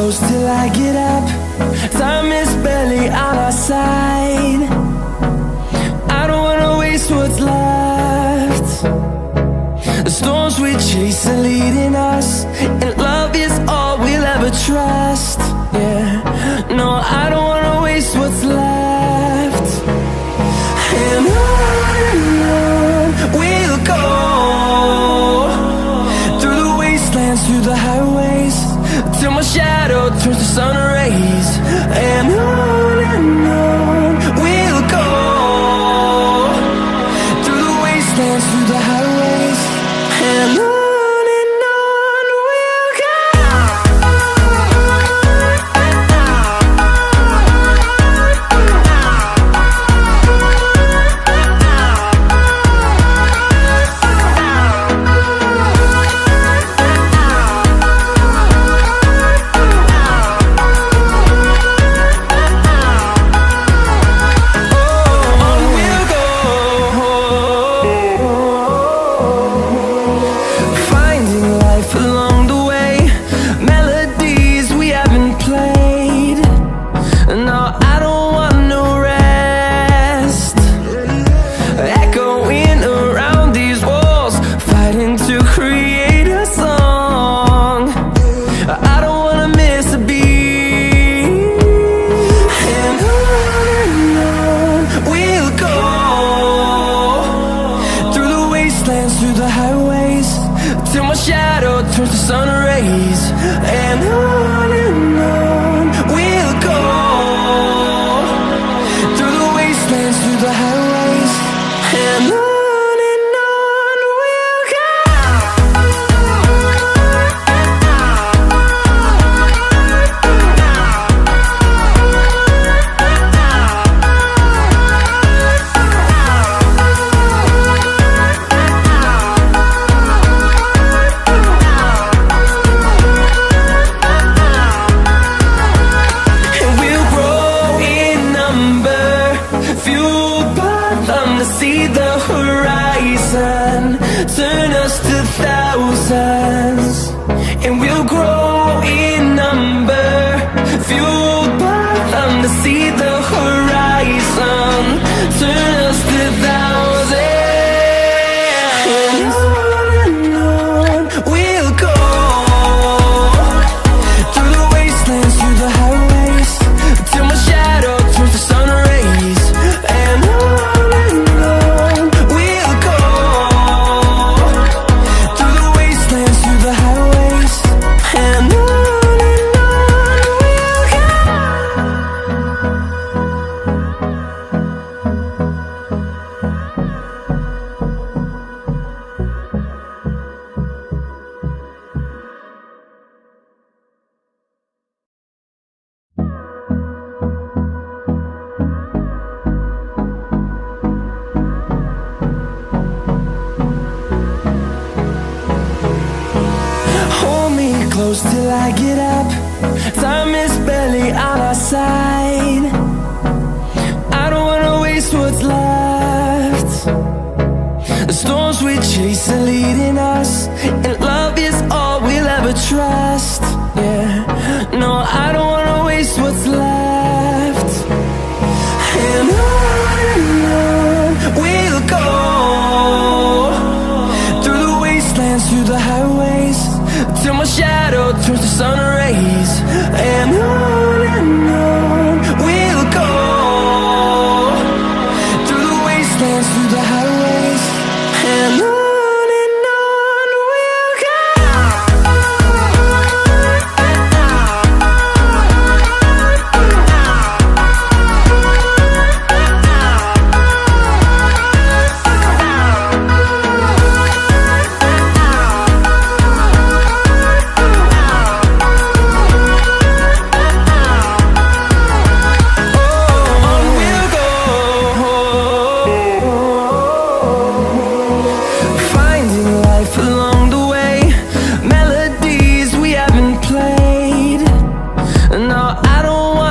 close till I get up. Time is barely on our side. I don't wanna waste what's left. The storms we chase are leading us, and love is all we'll ever trust. Yeah, no, I don't wanna waste what's left. And on we'll go, through the wastelands, through the highways, till my shadow turns to sun rays. And on we'll go, through the wastelands, through the highways, and on. Till I get up, time is barely on our side. I don't wanna waste what's left. The storms we chase are leading